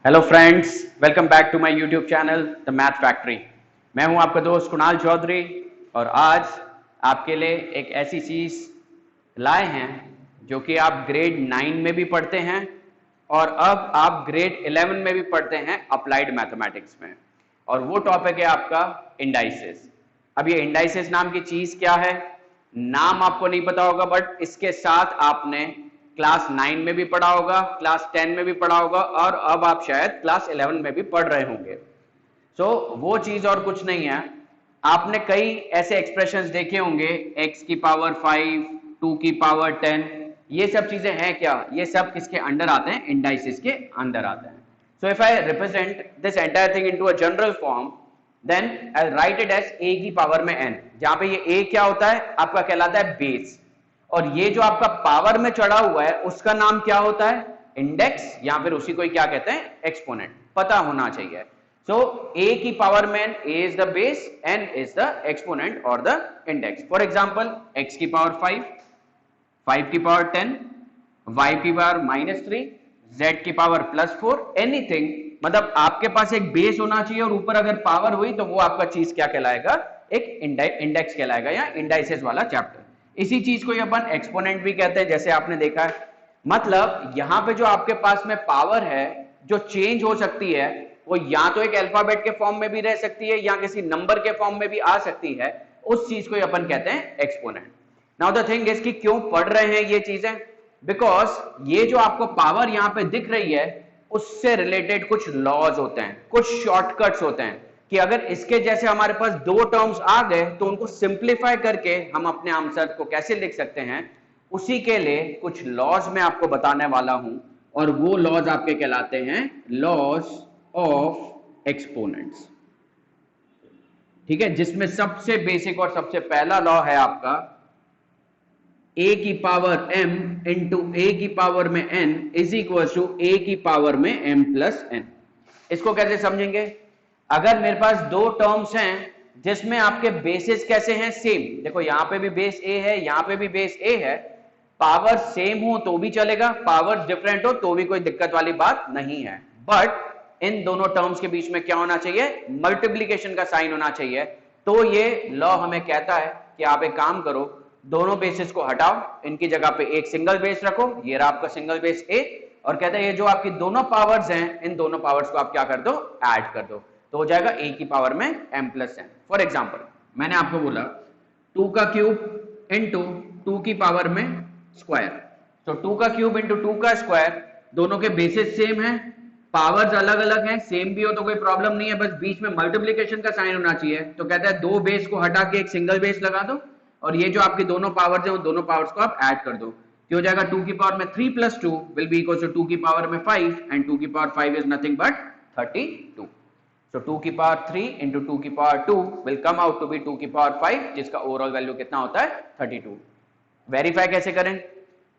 Hello friends, welcome back to my YouTube channel the math factory. मैं हूं आपका दोस्त कुणाल चौधरी और आज आपके लिए एक ऐसी चीज़ लाए हैं जो कि आप ग्रेड 9 में भी पढ़ते हैं और अब आप ग्रेड 11 में भी पढ़ते हैं अप्लाइड मैथमेटिक्स में। और वो टॉपिक है आपका इंडाइसेस। अब ये इंडाइसेस नाम की चीज़ क्या है, नाम आपको नहीं पता होगा, बट इसके साथ आपने क्लास 9 में भी पढ़ा होगा, क्लास 10 में भी पढ़ा होगा और अब आप शायद क्लास 11 में भी पढ़ रहे होंगे। सो वो चीज और कुछ नहीं है। आपने कई ऐसे एक्सप्रेशंस देखे होंगे, x की पावर 5, 2 की पावर 10। ये सब चीजें हैं क्या? ये सब किसके अंडर आते हैं? इंडाइसिस के अंदर आते हैं। So if I represent this entire thing into a general form, then I write it as a की पावर में n, जहां पे ये a क्या होता है? आपका कहलाता है बेस। और ये जो आपका पावर में चढ़ा हुआ है उसका नाम क्या होता है? इंडेक्स, या फिर उसी को ही क्या कहते हैं? एक्सपोनेंट। पता होना चाहिए। सो a की पावर में n, a is the base, n is the exponent or the index. For example, x की पावर 5, 5 की पावर 10, y की पावर -3, z की पावर +4, एनीथिंग। मतलब आपके पास एक बेस होना चाहिए और ऊपर अगर पावर हुई तो वो आपका चीज क्या कहलाएगा? एक इंडेक्स कहलाएगा, या इंडाइसेस वाला चैप्टर। इसी चीज को अपन एक्सपोनेंट भी कहते हैं, जैसे आपने देखा है। मतलब यहां पे जो आपके पास में पावर है जो चेंज हो सकती है, वो या तो एक अल्फाबेट के फॉर्म में भी रह सकती है या किसी नंबर के फॉर्म में भी आ सकती है। उस चीज को अपन कहते हैं exponent. Now the thing is कि क्यों पढ़ रहे हैं ये चीजें? बिकॉज ये जो आपको पावर यहां पे दिख रही है उससे रिलेटेड कुछ लॉज होते हैं, कुछ शॉर्टकट्स होते हैं कि अगर इसके जैसे हमारे पास दो टर्म्स आ गए तो उनको सिंप्लीफाई करके हम अपने आंसर को कैसे लिख सकते हैं, उसी के लिए कुछ लॉज मैं आपको बताने वाला हूं। और वो लॉज आपके कहलाते हैं लॉज ऑफ एक्सपोनेंट्स। ठीक है, जिसमें सबसे बेसिक और सबसे पहला लॉ है आपका a की पावर m इंटू a की पावर में n is equal to a की पावर में m प्लस n। इसको कैसे समझेंगे? अगर मेरे पास दो टर्म्स हैं जिसमें आपके बेसिस कैसे हैं? सेम। देखो यहां पे भी बेस a है, यहां पे भी बेस a है। पावर सेम हो तो भी चलेगा, पावर डिफरेंट हो तो भी कोई दिक्कत वाली बात नहीं है। बट इन दोनों टर्म्स के बीच में क्या होना चाहिए? मल्टीप्लीकेशन का साइन होना चाहिए। तो ये लॉ हमें कहता है कि आप एक काम करो, दोनों बेसिस को हटाओ, इनकी जगह पे एक सिंगल बेस रखो। ये रहा आपका सिंगल बेस a, और कहता है ये जो आपकी दोनों पावर्स हैं इन दोनों पावर्स को आप क्या कर दो? ऐड कर दो। तो हो जाएगा a की पावर में m plus n। For example मैंने आपको बोला 2 का क्यूब इंटू 2 की पावर में स्क्वायर। तो 2 का क्यूब इंटू 2 का स्क्वायर, दोनों के बेसिस सेम है, पावर्स अलग अलग हैं। सेम भी हो तो कोई प्रॉब्लम नहीं है, बस बीच में मल्टीप्लीकेशन का साइन होना चाहिए। तो कहता है दो बेस को हटा के एक सिंगल बेस लगा दो और ये जो आपकी दोनों पावर्स हैं वो दोनों पावर्स को आप ऐड कर दो। क्या हो जाएगा? 2 की पावर में 3 plus 2 will be equal to 2 की पावर में 5, एंड 2 की power 5 is nothing but 32। So 2 की पावर 3 इंटू 2 की power 2 will come out to be 2 की पावर 5, जिसका ओवरऑल वैल्यू कितना होता है? 32। वेरीफाई कैसे करें?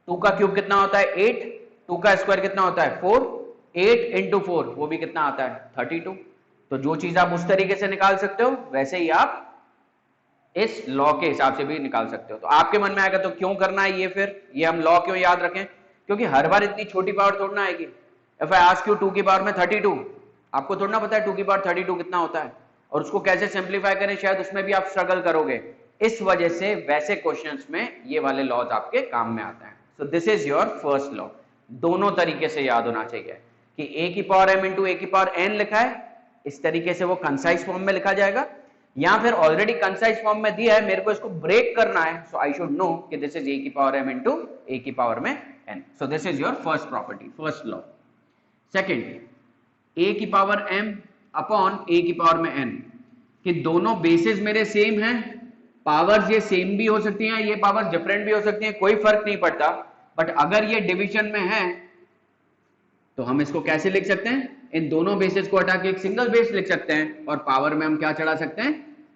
2 का क्यूब कितना होता है? 8। 2 का स्क्वायर कितना होता है? 4। 8 इंटू 4 वो भी कितना आता है? 32। तो जो चीज आप उस तरीके से निकाल सकते हो वैसे ही आप इस लॉ के हिसाब से भी निकाल सकते हो। तो आपके मन में आएगा तो क्यों करना है ये? फिर ये हम लॉ क्यों याद रखें? क्योंकि हर बार इतनी छोटी पावर थोड़ी ना आएगी। इफ आई आस्क यू 2 की पावर में 32, आपको थोड़ा ना पता है 2 की पावर 32 कितना होता है, और उसको कैसे सिंप्लीफाई करें शायद उसमें भी आप स्ट्रगल करोगे। इस वजह से वैसे क्वेश्चंस में ये वाले लॉज आपके काम में आते हैं। सो this is your first law. दोनों तरीके से याद होना चाहिए कि a की पावर m इंटू a की पावर n लिखा है, इस तरीके से वो कंसाइज फॉर्म में लिखा जाएगा, या फिर ऑलरेडी कंसाइज फॉर्म में दिया है, मेरे को इसको ब्रेक करना है। सो आई शुड नो कि दिस इज a की पावर m इंटू a की पावर में n। So this is your first property, first law. Second, a की पावर m अपॉन a की पावर में n, कि दोनों बेसिस मेरे सेम हैं, पावर्स ये सेम भी हो सकती हैं, ये पावर्स डिफरेंट भी हो सकती हैं, कोई फर्क नहीं पड़ता। बट अगर ये डिवीजन में है तो हम इसको कैसे लिख सकते हैं? इन दोनों बेसिस को हटा के एक सिंगल बेस लिख सकते हैं और पावर में हम क्या चढ़ा सकते हैं?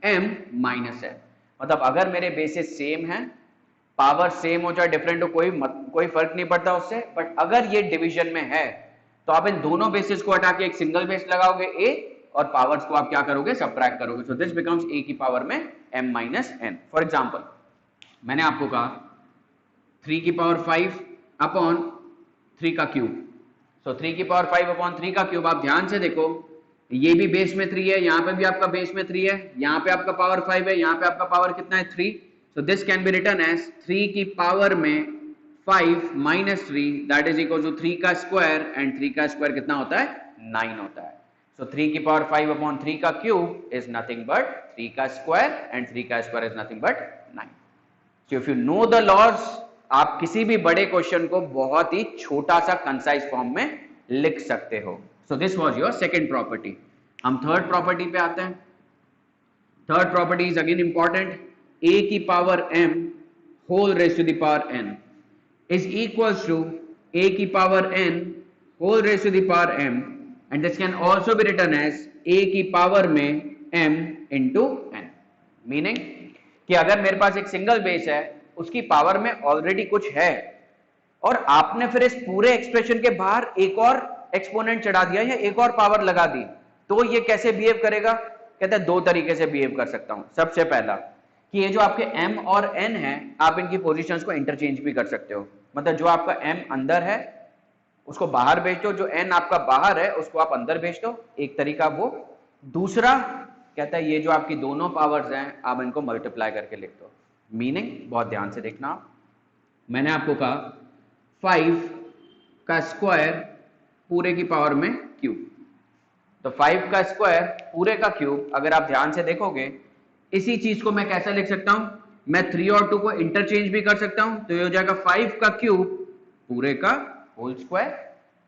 m minus n। मतलब अगर मेरे बेसिस सेम है, पावर सेम हो चाहे डिफरेंट हो, कोई फर्क नहीं पड़ता उससे। बट अगर ये डिवीजन में है तो आप इन दोनों बेसिस को हटा के एक सिंगल बेस लगाओगे a, और पावर्स को आप क्या करोगे? सबट्रैक्ट करोगे। सो दिस बिकम्स a की पावर में m minus n। For example मैंने आपको कहा 3 की पावर 5 अपॉन 3 का क्यूब। तो 3 की पावर 5 अपॉन 3 का क्यूब, आप ध्यान से देखो, ये भी बेस में 3 है, यहाँ पे भी आपका बेस में 3 है, यहाँ पे आपका पावर 5 है, यहाँ पे आपका पावर कितना है 3। So this can be written as 3 की पावर में 5 minus 3 that is equal to 3 का स्क्वायर, एंड 3 का स्क्वायर कितना होता है 9 होता है। सो 3 की पावर 5 अपॉन 3 का क्यूब इज नथिंग बट 3 का स्क्वायर, एंड 3 का square is nothing but 9। So if you know the laws, आप किसी भी बड़े क्वेश्चन को बहुत ही छोटा सा कंसाइज फॉर्म में लिख सकते हो। So this was your second property. हम थर्ड प्रॉपर्टी पे आते हैं। Third property is again important. a की power m whole raise to the power n is equals to a की power n whole raise to the power m, and this can also be written as a की power में m into n। Meaning कि अगर मेरे पास एक single base है, उसकी power में ऑलरेडी कुछ है, और आपने फिर इस पूरे एक्सप्रेशन के बाहर एक और एक्सपोनेंट चढ़ा दिया या एक और पावर लगा दी, तो ये कैसे बिहेव करेगा? कहते हैं दो तरीके से बिहेव कर सकता हूं। सबसे पहला कि ये जो आपके m और n है, आप इनकी पोजीशंस को इंटरचेंज भी कर सकते हो। मतलब जो आपका m अंदर है उसको बाहर भेज दो, जो n आपका बाहर है उसको आप अंदर भेज दो, एक तरीका वो। दूसरा कहता है ये जो आपकी दोनों पावर्स हैं आप इनको मल्टीप्लाई करके लिख दो। मीनिंग बहुत ध्यान से देखना, मैंने आपको कहा 5 का स्क्वायर पूरे की पावर में क्यूब, तो 5 का स्क्वायर पूरे का क्यूब, अगर आप ध्यान से देखोगे इसी चीज को मैं कैसे लिख सकता हूं? मैं 3 और 2 को इंटरचेंज भी कर सकता हूं, तो ये हो जाएगा 5 का क्यूब पूरे का होल स्क्वायर,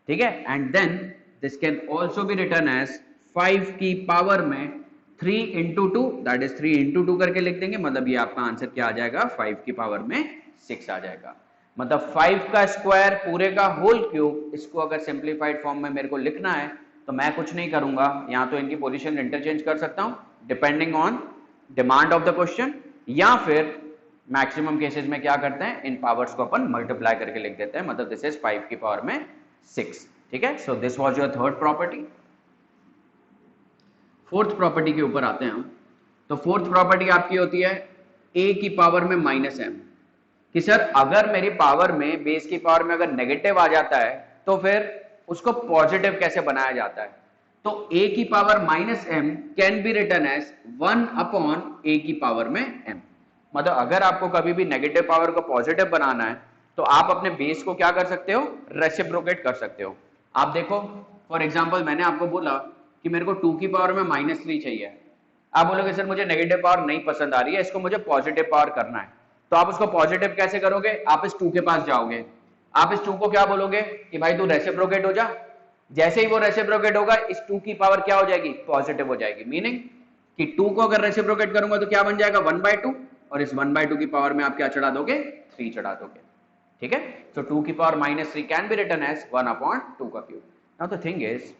ठीक है। And then this can also be written as 5 की पावर में 3 इंटू 2 दैट इज 3 इंटू 2 करके लिख देंगे, मतलब ये आपका आंसर क्या आ जाएगा 5 की पावर में 6 आ जाएगा। मतलब 5 का स्क्वायर पूरे का होल क्यूब, इसको अगर सिंप्लीफाइड फॉर्म में मेरे को लिखना है तो मैं कुछ नहीं करूंगा, यहां तो इनकी पोजीशन इंटरचेंज कर सकता हूं depending on demand of the question, या फिर मैक्सिमम केसेस में क्या करते हैं इन पावर्स को अपन मल्टीप्लाई करके लिख देते हैं, मतलब दिस इज 5 की पावर में 6, ठीक है। So this was your third property. Fourth property के ऊपर आते हैं हम। तो फोर्थ प्रॉपर्टी आपकी होती है a की पावर में माइनस m, कि सर अगर मेरी पावर में बेस की पावर में अगर नेगेटिव आ जाता है तो फिर उसको पॉजिटिव कैसे बनाया जाता है? तो a की power minus m can be written as 1 upon a की पावर में m। मतलब अगर आपको कभी भी नेगेटिव पावर को पॉजिटिव बनाना है तो आप अपने बेस को क्या कर सकते हो? रेसिप्रोकेट कर सकते हो। आप देखो फॉर एग्जांपल मैंने आपको बोला कि मेरे को 2 की पावर में -3 चाहिए, आप बोलोगे सर मुझे नेगेटिव पावर नहीं पसंद आ रही है, इसको मुझे पॉजिटिव पावर करना है, तो आप उसको पॉजिटिव कैसे करोगे? आप इस 2 के पास जाओगे, आप इस 2 को क्या बोलोगे कि भाई तू रेसिप्रोकेट हो जा। जैसे ही वो रेसिप्रोकेट होगा इस 2 की पावर क्या हो जाएगी? पॉजिटिव हो जाएगी। मीनिंग कि 2 को अगर रेसिप्रोकेट करूंगा तो क्या बन जाएगा 1/2, और इस 1/2 की पावर में आप क्या चढ़ा दोगे? 3 चढ़ा दोगे, ठीक है। सो 2 की power -3 can be written as 1/2 का cube. Now the thing is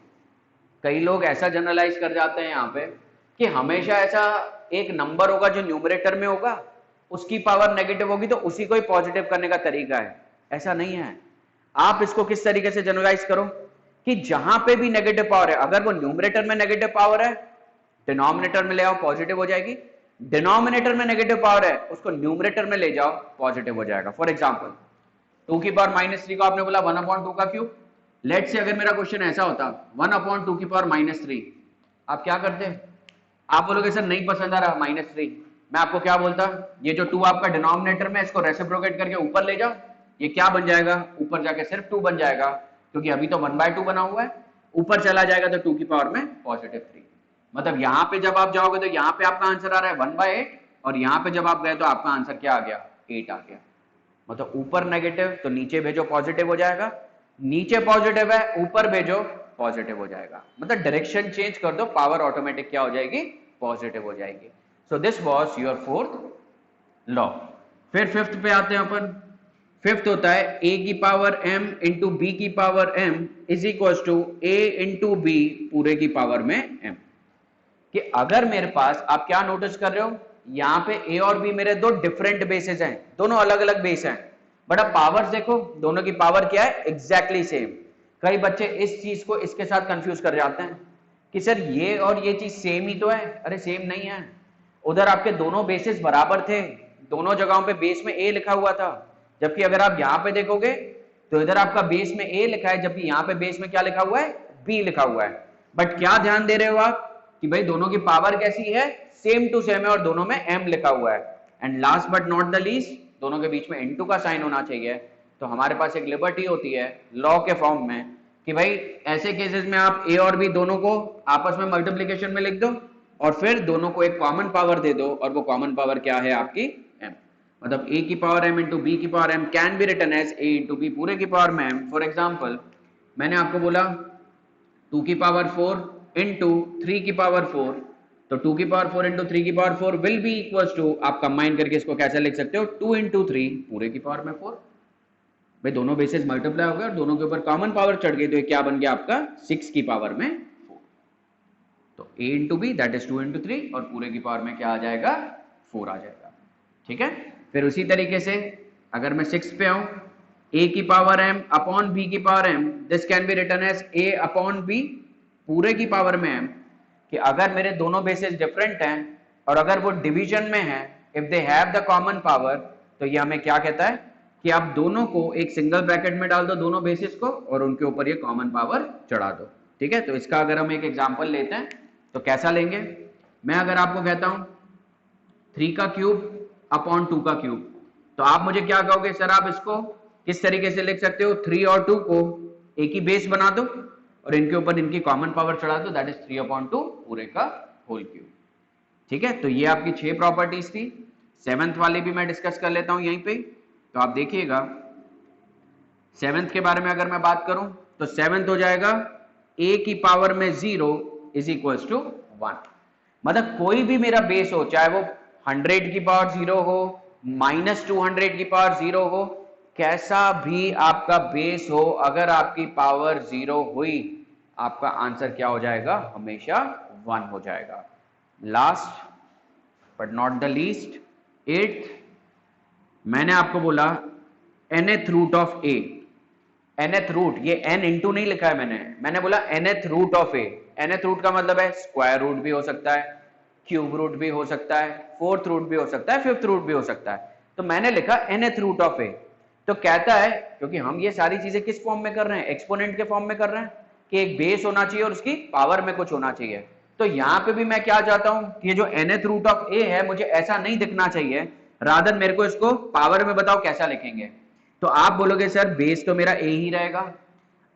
कई लोग ऐसा जनरलाइज कर जाते हैं यहाँ पे कि हमेशा ऐसा एक नंबर होगा जो न्यूमरेटर में होगा, उसकी पावर नेगेटिव होगी तो उसी को ही पॉजिटिव करने का तरीका है। ऐसा नहीं है। आप इसको किस तरीके से जनरलाइज करो कि जहां पे भी नेगेटिव पावर है, अगर वो न्यूमरेटर में नेगेटिव पावर है डिनोमिनेटर में ले आओ पॉजिटिव हो जाएगी, डिनोमिनेटर में नेगेटिव पावर है उसको न्यूमरेटर में ले जाओ पॉजिटिव हो जाएगा। फॉर एग्जाम्पल 2 की पावर -3 को आपने बोला 1/2 का क्यूब। लेट से अगर मेरा क्वेश्चन ऐसा होता 1/2 की पावर -3, आप क्या करते? आप बोलोगे सर नहीं पसंद आ रहा -3, मैं आपको क्या बोलता, ये जो 2 आपका डिनोमिनेटर में इसको रेसिप्रोकेट करके ऊपर ले जाओ, ये क्या बन जाएगा? ऊपर जाके सिर्फ 2 बन जाएगा, क्योंकि अभी तो 1/2 बना हुआ है, ऊपर चला जाएगा तो 2 की पावर में +3। मतलब यहां पे जब आप जाओगे तो यहाँ पे आपका आंसर आ रहा है 1/8, और यहाँ पे जब आप गए तो आपका आंसर क्या आ गया? 8 आ गया। मतलब ऊपर नेगेटिव तो नीचे भेजो पॉजिटिव हो जाएगा, नीचे पॉजिटिव है ऊपर भेजो पॉजिटिव हो जाएगा। मतलब डायरेक्शन चेंज कर दो, पावर ऑटोमेटिक क्या हो जाएगी? पॉजिटिव हो जाएगी। So this was your fourth law. फिर फिफ्थ पे आते हैं अपन। फिफ्थ होता है a की पावर m इंटू b की power m is equal to a into b पूरे की पावर में m। कि अगर मेरे पास, आप क्या नोटिस कर रहे हो, यहाँ पे a और b मेरे दो डिफरेंट बेसेस हैं, दोनों अलग अलग बेस हैं, बट अब पावर्स देखो दोनों की पावर क्या है? Exactly same. कई बच्चे इस चीज को इसके साथ कंफ्यूज कर जाते हैं कि सर ये और ये चीज सेम ही तो है। अरे सेम नहीं है, उधर आपके दोनों बेसिस बराबर थे, दोनों जगहों पे बेस में a लिखा हुआ था, जबकि अगर आप यहाँ पे देखोगे तो इधर आपका बेस में a लिखा है, जबकि यहाँ पे बेस में क्या लिखा हुआ है, b लिखा हुआ है। बट क्या ध्यान दे रहे हो आप कि भाई दोनों की पावर कैसी है, सेम टू सेम है और दोनों में m लिखा हुआ है। And last but not the least, दोनों के बीच में इनटू का साइन होना चाहिए। तो हमारे पास एक लिबर्टी होती है लॉ के फॉर्म में कि भाई ऐसे केसेस में आप a और b दोनों को आपस में मल्टीप्लीकेशन में लिख दो और फिर दोनों को एक कॉमन पावर दे दो, और वो कॉमन पावर क्या है आपकी m। मतलब a की पावर m इंटू बी की power m can be written as a into B पूरे की पावर में m। फॉर एग्जाम्पल मैंने आपको बोला 2 की पावर 4 इंटू 3 की पावर 4, तो 2 की पावर 4 इंटू 3 की power 4 will be equals to, आप कंबाइन करके इसको कैसे लिख सकते हो, 2 इंटू 3 पूरे की पावर में 4। भाई दोनों बेसिस मल्टीप्लाई हो गए और दोनों के ऊपर कॉमन पावर चढ़ गई, तो ये क्या बन गया आपका 6 की पावर में 4। तो a into B that is 2 into 3 और पूरे की पावर में क्या आ जाएगा, 4 आ जाएगा। ठीक है, फिर उसी तरीके से अगर मैं 6 पे आऊं, a की पावर m अपॉन b की power m, this can be written as a upon b पूरे की पावर में m, कि अगर मेरे दोनों बेसिस डिफरेंट हैं और अगर वो डिवीजन में है, if they have the common power, तो ये हमें क्या कहता है कि आप दोनों को एक सिंगल ब्रैकेट में डाल दो दोनों बेसिस को और उनके ऊपर ये कॉमन पावर चढ़ा दो। ठीक है, तो इसका अगर हम एक एग्जांपल लेते हैं तो कैसा लेंगे, मैं अगर आपको कहता हूं 3 का क्यूब अपॉन 2 का क्यूब, तो आप मुझे क्या कहोगे, सर आप इसको किस तरीके से लिख सकते हो, 3 और 2 को एक ही बेस बना दो और इनके ऊपर इनकी कॉमन पावर चढ़ा दो, दैट इज 3/2 पूरे का होल क्यूब। ठीक है, तो ये आपकी 6 प्रॉपर्टीज थी। 7th वाली भी मैं डिस्कस कर लेता हूं यहीं पे। तो आप देखिएगा 7th के बारे में अगर मैं बात करूं तो 7th हो जाएगा a की पावर में 0 इज इक्वल्स टू 1। मतलब कोई भी मेरा बेस हो, चाहे वो 100 की पावर 0 हो, -200 की पावर 0 हो, कैसा भी आपका बेस हो, अगर आपकी पावर 0 हुई, आपका आंसर क्या हो जाएगा, हमेशा 1 हो जाएगा। Last but not the least 8th, मैंने आपको बोला nth root of a, nth root, ये n इंटू नहीं लिखा है मैंने बोला nth root of a। nth root का मतलब है स्क्वायर रूट भी हो सकता है, क्यूब रूट भी हो सकता है, 4th रूट भी हो सकता है, 5th रूट भी हो सकता है। तो मैंने लिखा nth रूट ऑफ a। तो कहता है, क्योंकि हम ये सारी चीजें किस फॉर्म में कर रहे हैं, एक्सपोनेंट के फॉर्म में कर रहे हैं कि एक बेस होना चाहिए और उसकी पावर में कुछ होना चाहिए। तो यहां पे भी मैं क्या चाहता हूं कि ये जो nth रूट ऑफ a है मुझे ऐसा नहीं दिखना चाहिए, रादर मेरे को इसको पावर में बताओ कैसा लिखेंगे। तो आप बोलोगे सर बेस तो मेरा a ही रहेगा,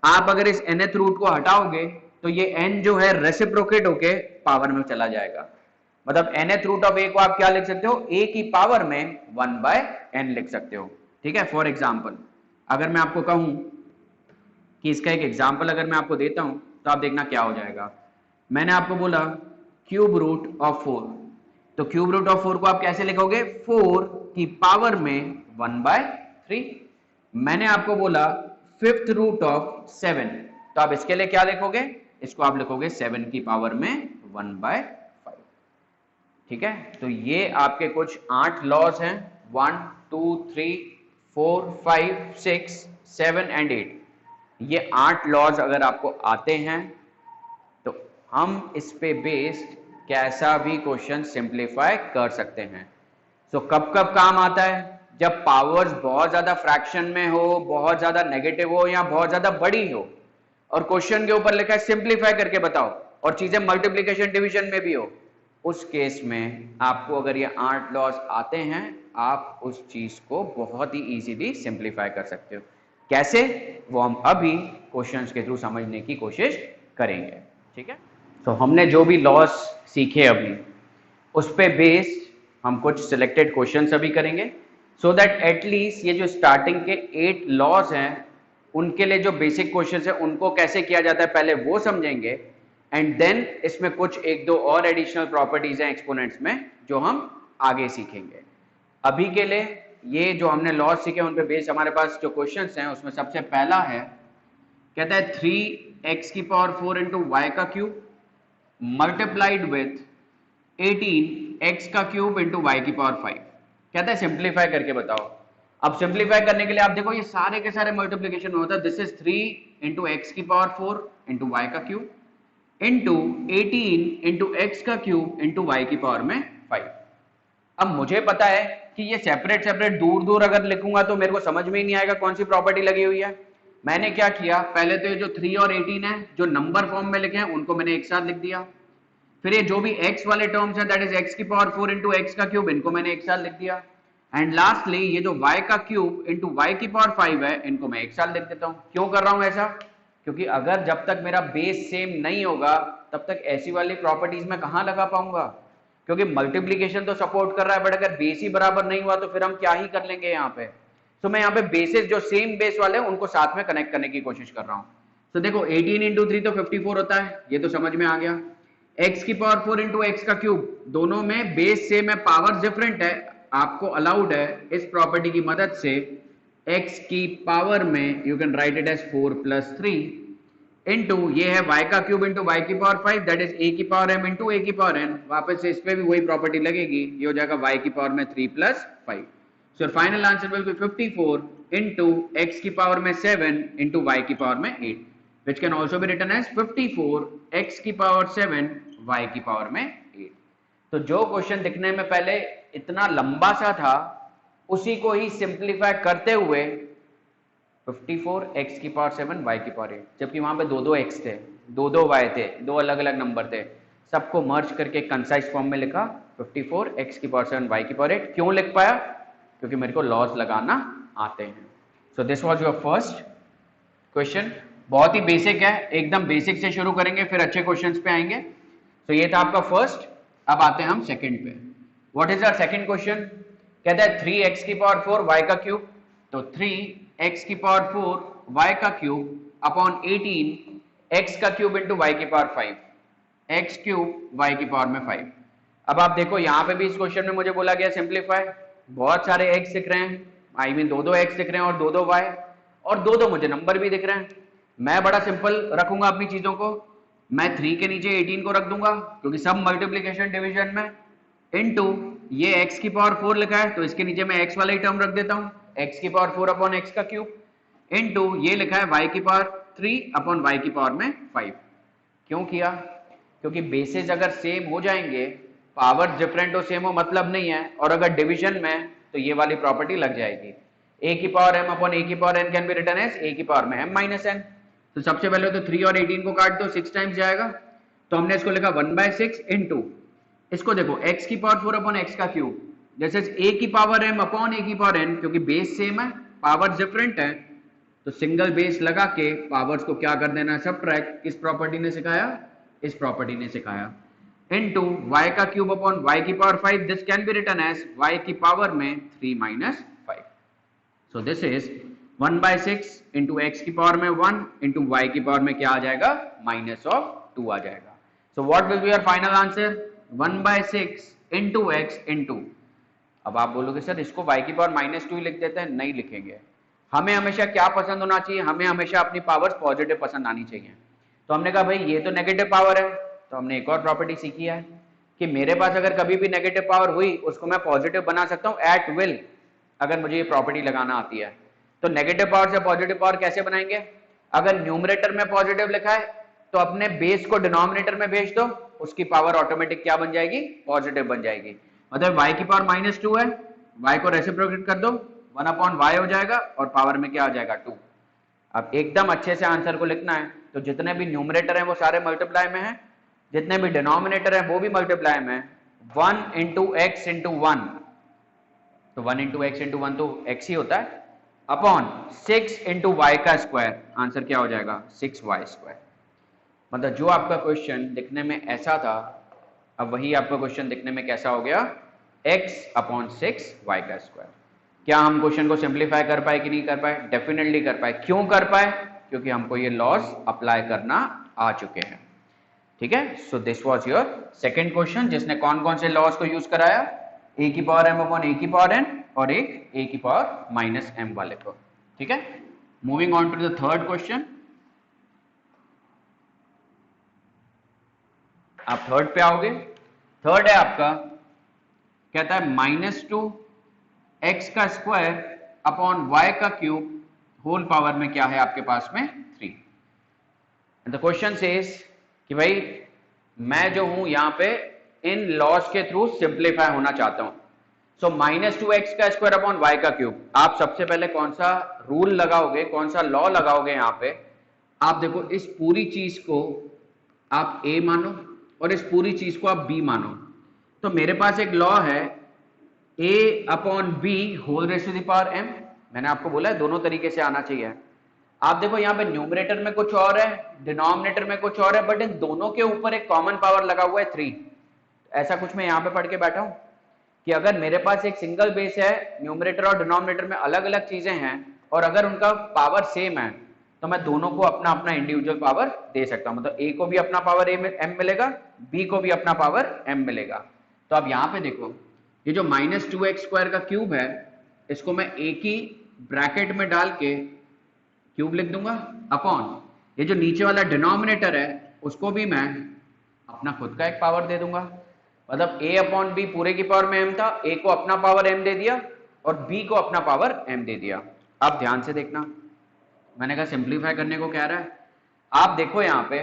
आप अगर इस nth रूट को हटाओगे तो ये n जो है रेसिप्रोकेट होके पावर में चला जाएगा। मतलब nth रूट ऑफ a को आप क्या लिख सकते हो, a की पावर में 1/n लिख सकते हो। ठीक है, फॉर एग्जाम्पल अगर मैं आपको कहूं कि इसका एक एग्जाम्पल अगर मैं आपको देता हूं तो आप देखना क्या हो जाएगा। मैंने आपको बोला क्यूब रूट ऑफ 4, तो क्यूब रूट ऑफ 4 को आप कैसे लिखोगे, 4 की पावर में 1/3। मैंने आपको बोला 5th रूट ऑफ 7, तो आप इसके लिए क्या लिखोगे, इसको आप लिखोगे 7 की पावर में 1/5। ठीक है, तो ये आपके कुछ 8 लॉज हैं, 1 2 3 4 5 6 7 एंड 8। ये 8 लॉज अगर आपको आते हैं तो हम इस पे बेस्ड कैसा भी क्वेश्चन सिंप्लीफाई कर सकते हैं। सो कब कब काम आता है, जब पावर्स बहुत ज्यादा फ्रैक्शन में हो, बहुत ज्यादा नेगेटिव हो या बहुत ज्यादा बड़ी हो और क्वेश्चन के ऊपर लिखा है सिंप्लीफाई करके बताओ और चीजें मल्टीप्लिकेशन डिवीजन में भी हो, उस केस में आपको अगर ये 8 लॉज आते हैं आप उस चीज को बहुत ही इजीली सिंप्लीफाई कर सकते हो। कैसे, वो हम अभी क्वेश्चंस के थ्रू समझने की कोशिश करेंगे। ठीक है, तो हमने जो भी लॉज सीखे अभी उस पे बेस्ड हम कुछ सिलेक्टेड क्वेश्चंस अभी करेंगे, सो दैट एटलीस्ट ये जो स्टार्टिंग के 8 लॉज हैं उनके लिए जो बेसिक क्वेश्चंस है उनको कैसे किया जाता है पहले वो समझेंगे, एंड देन इसमें कुछ 1-2 और एडिशनल प्रॉपर्टीज हैं एक्सपोनेंट्स में जो हम आगे सीखेंगे। अभी के लिए ये जो हमने लॉज सीखे उन पे बेस्ड हमारे पास जो क्वेश्चंस हैं उसमें सबसे पहला है, कहता है 3x की पावर 4 इंटू वाई का क्यूब मल्टीप्लाइड विथ 18x का क्यूब इंटू वाई की पावर 5। कहता है सिंप्लीफाई करके बताओ। अब सिंप्लीफाई करने के लिए आप देखो ये सारे के सारे मल्टीप्लिकेशन में होता है, दिस इज 3 इंटू एक्स की पावर 4 इंटू वाई का क्यूब इंटू 18 इंटू एक्स का क्यूब इंटू वाई की पावर में 5। अब मुझे पता है कि ये सेपरेट सेपरेट दूर दूर अगर लिखूंगा तो मेरे को समझ में ही नहीं आएगा कौन सी प्रॉपर्टी लगी हुई है। मैंने क्या किया, पहले तो ये जो 3 और 18 है जो नंबर फॉर्म में लिखे हैं उनको मैंने एक साथ लिख दिया। फिर ये जो भी x वाले टर्म्स है दैट इज x की पावर 4 इंटू एक्स का क्यूब, इनको मैंने एक साथ लिख दिया। एंड लास्टली ये जो y का क्यूब इंटू वाई की पावर 5 है, इनको मैं एक साथ लिख देता हूं। क्यों कर रहा हूं ऐसा? क्योंकि अगर जब तक मेरा बेस सेम नहीं होगा तब तक ऐसी वाली प्रॉपर्टीज में कहां लगा पाऊंगा, क्योंकि मल्टीप्लीकेशन तो सपोर्ट कर रहा है बट अगर बेस ही बराबर नहीं हुआ तो फिर हम क्या ही कर लेंगे यहाँ पे। तो मैं यहाँ पे बेसिस जो सेम बेस वाले हैं उनको साथ में कनेक्ट करने की कोशिश कर रहा हूँ। तो देखो 18 इंटू 3 तो 54 होता है, ये तो समझ में आ गया। x की पावर 4 इंटू एक्स का क्यूब, दोनों में बेस सेम है, पावर डिफरेंट है, आपको अलाउड है इस प्रॉपर्टी की मदद से x की पावर में you can write it as 4 plus 3 into ये है y का क्यूब इंटू वाई की पावर 5 दैट इज a की पावर m इंटू a की पावर n। वापस से इस पे भी वही प्रॉपर्टी लगेगी, ये हो जाएगा y की पावर में 3 plus 5। So final answer will be 54 into x की पावर में 7 इंटू y की पावर में 8 which can also be written as 54 x की पावर 7 y की पावर में 8। तो जो क्वेश्चन दिखने में पहले इतना लंबा सा था उसी को ही सिंप्लीफाई करते हुए 54 x की पावर 7 y की पावर 8, जबकि वहां पे दो x थे, दो y थे, दो अलग अलग नंबर थे, सबको मर्ज करके कंसाइज फॉर्म में लिखा 54 x की पावर 7 y की पावर 8। क्यों लिख पाया? क्योंकि मेरे को लॉज लगाना आते हैं। सो this was your first question, बहुत ही बेसिक है, एकदम बेसिक से शुरू करेंगे फिर अच्छे क्वेश्चंस पे आएंगे। तो ये था आपका फर्स्ट। अब आते हैं हम सेकंड पे। What is our second question? कहता है 3x की पावर 4 y का क्यूब, तो 3x की पावर 4 y का क्यूब अपॉन 18 x का क्यूब इंटू y की पावर 5, x क्यूब y की पावर में 5। अब आप देखो यहाँ पे भी इस क्वेश्चन में मुझे बोला गया सिंप्लीफाई, बहुत सारे x दिख रहे हैं, आई मीन दो x दिख रहे हैं और दो y, और दो मुझे नंबर भी दिख रहे हैं। मैं बड़ा सिंपल रखूंगा अपनी चीजों को, मैं 3 के नीचे 18 को रख दूंगा क्योंकि सब मल्टीप्लीकेशन डिवीजन में, इनटू ये x की पावर 4 लिखा है तो इसके नीचे मैं x वाला ही टर्म रख देता हूं, x की पावर 4 अपॉन x का क्यूब, इनटू ये लिखा है y की पावर 3 अपॉन y की पावर में 5। क्यों किया? क्योंकि बेसिस अगर सेम हो जाएंगे, पावर डिफरेंट हो सेम हो मतलब नहीं है, और अगर डिवीजन में तो ये वाली प्रॉपर्टी लग जाएगी। a की पावर m अपॉन a की power n can be written as a की पावर में m माइनस n। तो सबसे पहले तो 3 और 18 को काट दो, 6 टाइम्स जाएगा, तो हमने इसको लिखा 1/6 इंटू, इसको देखो x की पावर 4 अपॉन x का क्यूब, जैसे a की पावर m अपॉन a की पावर n, क्योंकि बेस सेम है पावर डिफरेंट है तो सिंगल बेस लगा के पावर्स को क्या कर देना, सबट्रैक्ट। किस प्रॉपर्टी ने सिखाया? इस प्रॉपर्टी ने सिखाया। इनटू y का क्यूब अपॉन y की power 5, this can be written as y की पावर में 3 minus 5। So this is 1/6 into x की पावर में 1 इंटू वाई की पावर में क्या आ जाएगा, माइनस ऑफ 2 आ जाएगा। So what will be your final answer? 1/6 into x into, अब आप बोलोगे सर इसको y की पावर -2 लिख देते हैं, नहीं लिखेंगे। हमें हमेशा क्या पसंद होना चाहिए? हमें हमेशा अपनी पावर्स पॉजिटिव पसंद आनी चाहिए। तो हमने कहा भाई ये तो नेगेटिव पावर है, तो हमने एक और प्रॉपर्टी सीखी है कि मेरे पास अगर कभी भी नेगेटिव पावर हुई उसको मैं पॉजिटिव बना सकता हूं एट विल, अगर मुझे ये प्रॉपर्टी लगाना आती है। तो नेगेटिव पावर से पॉजिटिव पावर कैसे बनाएंगे? अगर न्यूमरेटर में पॉजिटिव लिखा है तो अपने बेस को डिनोमिनेटर में भेज दो, उसकी पावर ऑटोमेटिक क्या बन जाएगी, पॉजिटिव बन जाएगी। मतलब y की पावर -2 है, y को रेसिप्रोकेट कर दो, 1 अपॉन y हो जाएगा और पावर में क्या आ जाएगा, 2। अब एकदम अच्छे से आंसर को लिखना है तो जितने भी न्यूमरेटर हैं वो सारे मल्टीप्लाई में हैं, जितने भी डिनोमिनेटर हैं वो भी मल्टीप्लाई में। 1 इंटू एक्स इंटू 1, तो 1 इंटू एक्स इंटू 1 तो x ही होता है, अपॉन 6 इंटू वाई का स्क्वायर, आंसर क्या हो जाएगा, 6y²। मतलब जो आपका क्वेश्चन दिखने में ऐसा था अब वही आपका क्वेश्चन दिखने में कैसा हो गया, x अपॉन 6y²। क्या हम क्वेश्चन को सिंप्लीफाई कर पाए कि नहीं कर पाए? डेफिनेटली कर पाए। क्यों कर पाए? क्योंकि हमको ये लॉज अप्लाई करना आ चुके हैं। ठीक है, so this was your second question जिसने कौन कौन से लॉज को यूज कराया, a की पावर m अपॉन a की पावर n और एक a की पावर -m वाले को। ठीक है, moving on to the third question. आप थर्ड पे आओगे। थर्ड है आपका, कहता है -2 x का स्क्वायर अपॉन y का क्यूब होल पावर में क्या है आपके पास में 3। द क्वेश्चन सेज कि भाई मैं जो हूं यहां पे इन लॉज के थ्रू सिंप्लीफाई होना चाहता हूं। सो -2x का स्क्वायर अपॉन y का क्यूब। आप सबसे पहले कौन सा रूल लगाओगे, कौन सा लॉ लगाओगे यहां पे? आप देखो, इस पूरी चीज को आप a मानो और इस पूरी चीज को आप b मानो। तो मेरे पास एक लॉ है a upon b whole raise to the power m। मैंने आपको बोला है दोनों तरीके से आना चाहिए। आप देखो यहाँ पे न्यूमरेटर में कुछ और है, डिनोमिनेटर में कुछ और है, बट इन दोनों के ऊपर एक कॉमन पावर लगा हुआ है 3। ऐसा कुछ मैं यहाँ पे पढ़ के बैठा हूं कि अगर मेरे पास एक सिंगल बेस है, न्यूमरेटर और डिनोमिनेटर में अलग अलग चीजें हैं, और अगर उनका पावर सेम है, तो मैं दोनों को अपना अपना इंडिविजुअल पावर दे सकता हूं। मतलब a को भी अपना पावर m मिलेगा, b को भी अपना पावर m मिलेगा। तो अब यहाँ पे देखो, ये जो -2x² का क्यूब है, इसको मैं एक ही ब्रैकेट में डाल के क्यूब लिख दूंगा अपॉन ये जो नीचे वाला डिनोमिनेटर है उसको भी मैं अपना खुद का एक पावर दे दूंगा। मतलब a अपॉन बी पूरे की पावर में m था, a को अपना पावर m दे दिया और b को अपना पावर m दे दिया। अब ध्यान से देखना, मैंने कहा सिंप्लीफाई करने को कह रहा है। आप देखो यहाँ पे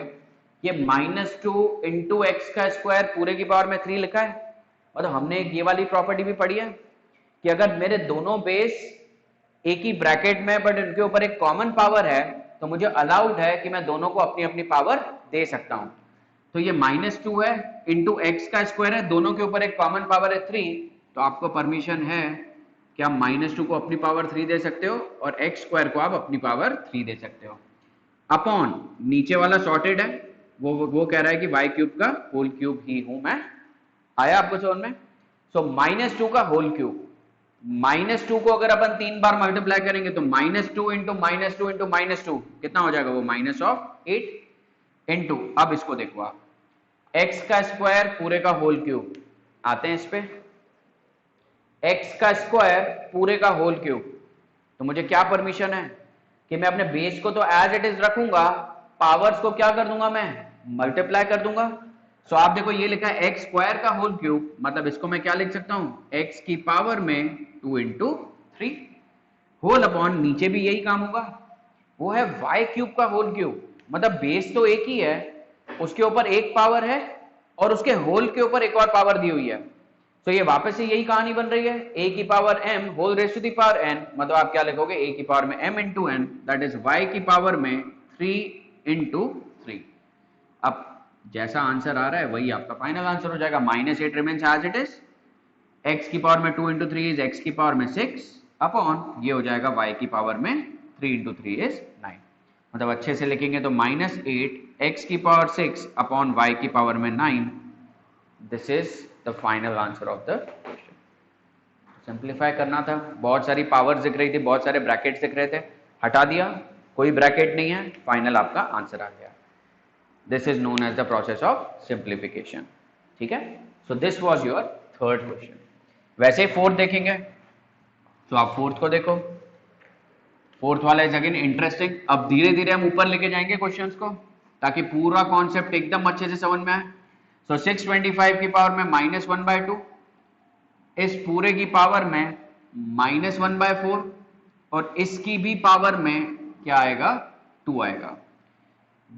ये -2 इंटू एक्स का स्क्वायर पूरे की पावर में 3 लिखा है। मतलब हमने एक ये वाली प्रॉपर्टी भी पढ़ी है कि अगर मेरे दोनों बेस एक ही ब्रैकेट में बट इनके ऊपर एक कॉमन पावर है, तो मुझे अलाउड है कि मैं दोनों को अपनी अपनी पावर दे सकता हूं। तो ये -2 है इंटू एक्स का स्क्वायर है, दोनों के ऊपर एक कॉमन पावर है 3, तो आपको परमिशन है कि आप -2 को अपनी पावर 3 दे सकते हो और एक्स स्क्वायर को आप अपनी पावर 3 दे सकते हो। अपॉन नीचे वाला सॉर्टेड है, वो कह रहा है कि y क्यूब का होल क्यूब ही हूं मैं। आया आपको समझ में? सो -2 का होल क्यूब, -2 को अगर अपन 3 बार मल्टीप्लाई करेंगे तो -2 इंटू -2 इंटू -2 कितना हो जाएगा? वो -8 इंटू, अब इसको देखो आप, x का स्क्वायर पूरे का होल क्यूब, आते हैं इस पे, x का स्क्वायर पूरे का होल क्यूब। तो मुझे क्या परमिशन है कि मैं अपने बेस को तो एज इट इज रखूंगा, पावर्स को क्या कर दूंगा? मैं मल्टीप्लाई कर दूंगा। सो आप देखो ये लिखा है एक्स स्क्वायर का होल क्यूब, मतलब इसको मैं क्या लिख सकता हूं? x की पावर में 2 इंटू 3 होल अपॉन, नीचे भी यही काम होगा, वो है y क्यूब का होल क्यूब। मतलब बेस तो एक ही है, उसके ऊपर एक पावर है और उसके होल के ऊपर एक और पावर दी हुई है। तो ये वापस से यही कहानी बन रही है, a की power m whole raise to the power n। मतलब आप क्या लिखोगे? a की पावर में m into n, that is y की पावर में 3 इंटू 3। अब जैसा आंसर आ रहा है वही आपका फाइनल आंसर हो जाएगा। -8 remains as it is, x की पावर में 2 इंटू 3 इज x की पावर में 6 अपॉन ये हो जाएगा y की पावर में 3 इंटू 3 इज 9। मतलब अच्छे से लिखेंगे तो -8 x की पावर 6 अपॉन y की पावर में 9। This is the final answer of the question. Simplify करना था, बहुत सारी पावर दिख रही थी, बहुत सारे ब्रैकेट्स दिख रहे थे, हटा दिया, कोई ब्रैकेट नहीं है, फाइनल आपका आंसर आ गया। This is known as the process of simplification. ठीक है, so this was your third question. वैसे ही फोर्थ देखेंगे, तो आप फोर्थ को देखो। फोर्थ वाला इज अगेन इंटरेस्टिंग। अब धीरे धीरे हम ऊपर लेके जाएंगे क्वेश्चंस को, ताकि पूरा कॉन्सेप्ट एकदम अच्छे से समझ में आए। सो 625 की पावर में -1/2, इस पूरे की पावर में -1/4, और इसकी भी पावर में क्या आएगा? 2 आएगा।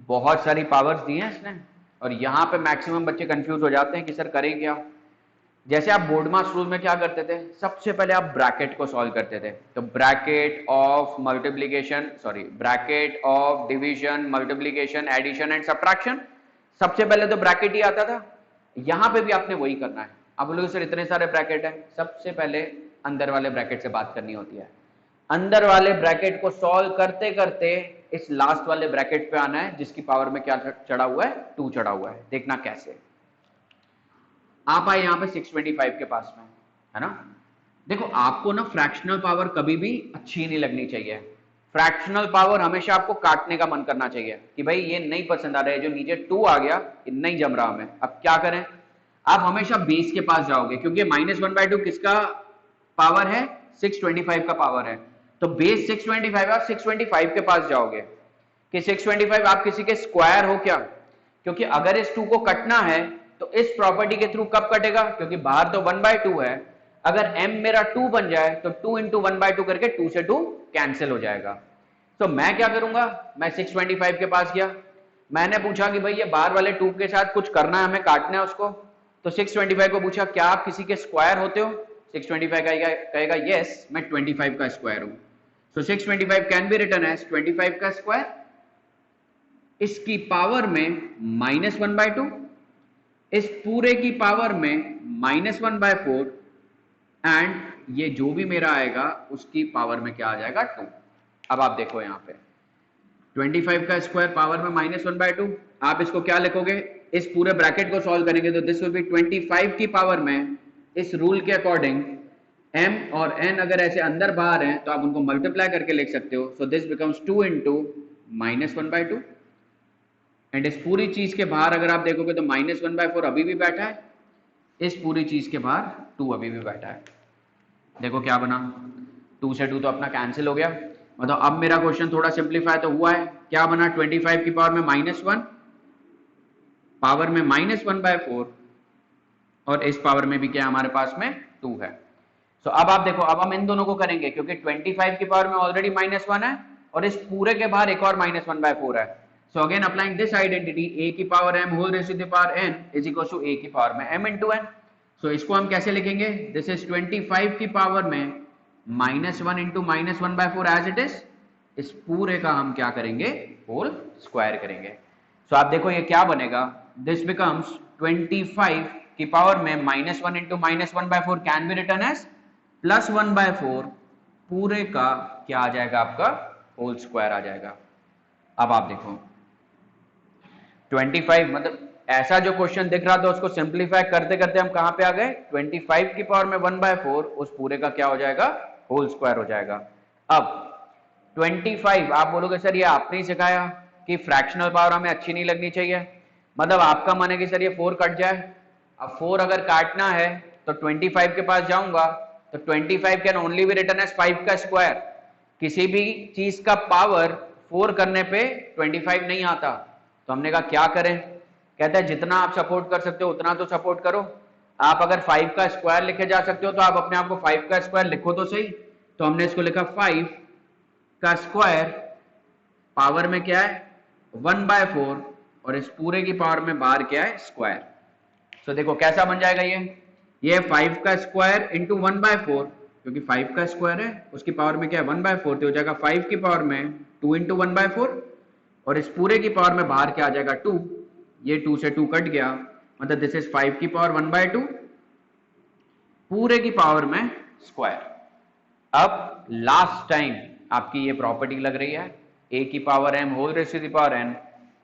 बहुत सारी पावर्स दी हैं इसने, और यहां पे मैक्सिमम बच्चे कंफ्यूज हो जाते हैं कि सर करें क्या। जैसे आप बोर्ड मास रूल में क्या करते थे? सबसे पहले आप ब्रैकेट को सॉल्व करते थे। तो bracket of multiplication, sorry, bracket of division, multiplication, addition and subtraction, सबसे पहले तो ब्रैकेट ही आता था। यहां पे भी आपने वही करना है। आप बोलोगे सर इतने सारे ब्रैकेट हैं, सबसे पहले अंदर वाले ब्रैकेट से बात करनी होती है। अंदर वाले ब्रैकेट को सॉल्व करते करते इस लास्ट वाले ब्रैकेट पे आना है, जिसकी पावर में क्या चढ़ा हुआ है? 2 चढ़ा हुआ है। देखना कैसे। आप आए यहां पे 625 के पास में, है ना। देखो, आपको ना फ्रैक्शनल पावर कभी भी अच्छी नहीं लगनी चाहिए। फ्रैक्शनल पावर हमेशा आपको काटने का मन करना चाहिए कि भाई ये नहीं पसंद आ रहा है, जो नीचे 2 आ गया ये नहीं जम रहा हमें, अब क्या करें। आप हमेशा बेस के पास जाओगे, क्योंकि -1/2 किसका पावर है? 625 का पावर है। तो बेस 625, आप 625 के पास जाओगे कि 625 आप किसी के स्क्वायर हो क्या? क्योंकि अगर इस 2 को कटना है तो इस प्रॉपर्टी के थ्रू कब कटेगा? क्योंकि बाहर तो 1/2 है। अगर m मेरा 2 बन जाए तो 2 इंटू 1/2 करके 2 से 2 कैंसिल हो जाएगा। तो मैं क्या करूंगा? मैं 625 के पास गया, मैंने पूछा कि भाई ये बाहर वाले 2 के साथ कुछ करना है, हमें काटना है उसको। तो 625 को पूछा क्या आप किसी के स्क्वायर होते हो? 625 कहेगा यस मैं 25 का स्क्वायर हूं। सो 625 कैन बी रिटन एज 25 का स्क्वायर, इसकी पावर में -1/2, इस पूरे की पावर में -1/4, एंड ये जो भी मेरा आएगा उसकी पावर में क्या आ जाएगा 2। अब आप देखो यहां पे 25 का स्क्वायर पावर में -1/2, आप इसको क्या लिखोगे, इस पूरे ब्रैकेट को सॉल्व करेंगे तो दिस विल बी 25 की पावर में, इस रूल के अकॉर्डिंग m और n अगर ऐसे अंदर बाहर हैं तो आप उनको मल्टीप्लाई करके लिख सकते हो। So this becomes 2 into -1/2, and इस पूरी चीज के बाहर अगर आप देखोगे तो -1/4 अभी भी बैठा है, इस पूरी चीज के बाहर 2 अभी भी बैठा है। देखो क्या बना, 2 से 2 तो अपना कैंसिल हो गया। मतलब अब मेरा क्वेश्चन थोड़ा सिंप्लीफाई तो हुआ है, क्या बना, 25 की पावर में -1, पावर में -1/4, और इस पावर में भी क्या हमारे पास में 2 है। सो अब आप देखो, अब हम इन दोनों को करेंगे क्योंकि 25 की पावर में ऑलरेडी -1 है और इस पूरे के बाहर एक और -1/4 है। So again applying this identity, a की power m whole raise to the power n is equal to a की पावर में m इंटू n। सो इसको हम कैसे लिखेंगे, दिस इज 25 की पावर में -1 इंटू -1/4 एज इट इज, इस पूरे का हम क्या करेंगे, होल स्क्वायर करेंगे। सो आप देखो ये क्या बनेगा, दिस बिकम्स 25 की पावर में -1 into -1/4 can be written as +1/4, पूरे का क्या आ जाएगा आपका, होल स्क्वायर आ जाएगा। अब आप देखो 25, मतलब ऐसा जो क्वेश्चन दिख रहा था उसको सिंप्लीफाई करते करते हम कहां पे आ गए, 25 की पावर में 1/4, उस पूरे का क्या हो जाएगा, होल स्क्वायर हो जाएगा। अब 25, आप बोलोगे सर ये आपने ही सिखाया कि फ्रैक्शनल पावर हमें अच्छी नहीं लगनी चाहिए, मतलब आपका मन है कि सर ये 4 कट जाए। अब 4 अगर काटना है तो 25 के पास जाऊंगा तो 25 can only be written as 5 का स्क्वायर। किसी भी चीज का पावर 4 करने पे 25 नहीं आता, तो हमने कहा क्या करें, कहता है जितना आप सपोर्ट कर सकते हो उतना तो सपोर्ट करो। आप अगर 5 का स्क्वायर लिखे जा सकते हो तो आप अपने आप को 5 का स्क्वायर लिखो तो सही। तो हमने इसको लिखा 5 का स्क्वायर, पावर में क्या है 1/4, और इस पूरे की पावर में बाहर क्या है, स्क्वायर। सो देखो कैसा बन जाएगा ये 5 का स्क्वायर इंटू 1/4, क्योंकि 5 का स्क्वायर है उसकी पावर में क्या है 1/4, तो हो जाएगा 5 की पावर में 2 इंटू 1/4, और इस पूरे की पावर में बाहर क्या आ जाएगा 2, ये 2 से 2 कट गया, मतलब दिस इज 5 की पावर 1/2, पूरे की पावर में स्क्वायर। अब लास्ट टाइम आपकी ये प्रॉपर्टी लग रही है, a की power m whole raise to the power n,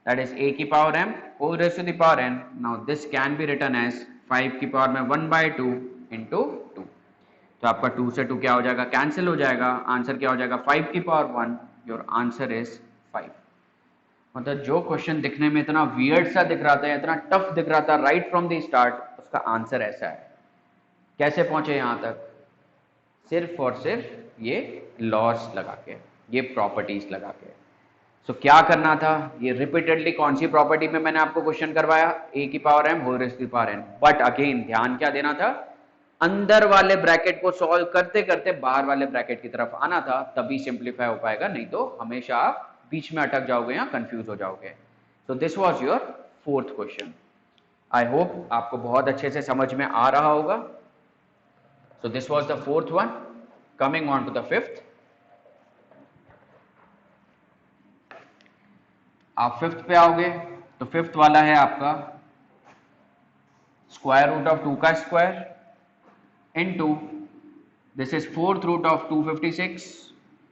that is a की power m whole raised to the power n. Now this can be written as 5 की पावर में 1/2 into 2। तो आपका 2 से 2 क्या हो जाएगा, कैंसिल हो जाएगा, आंसर क्या हो जाएगा 5 की पावर 1, योर आंसर इज 5। मतलब जो क्वेश्चन दिखने में इतना वियर्ड सा दिख रहा था, इतना टफ दिख रहा था राइट फ्रॉम द स्टार्ट, उसका आंसर ऐसा है। कैसे पहुंचे यहां तक, सिर्फ और सिर्फ ये लॉस लगा के, ये प्रॉपर्टीज लगा के। सो क्या करना था, ये रिपीटेडली कौन सी प्रॉपर्टी में मैंने आपको क्वेश्चन करवाया, a की power m whole raise to the power n, but again ध्यान क्या देना था, अंदर वाले ब्रैकेट को सॉल्व करते करते बाहर वाले ब्रैकेट की तरफ आना था, तभी सिंप्लीफाई हो पाएगा, नहीं तो हमेशा आप बीच में अटक जाओगे या कंफ्यूज हो जाओगे। So this was your 4th question. I hope आपको बहुत अच्छे से समझ में आ रहा होगा। So this was the 4th one. Coming on to the 5th। आप 5th पे आओगे तो 5th वाला है आपका स्क्वायर रूट ऑफ 2 का square into this is 4th root of 256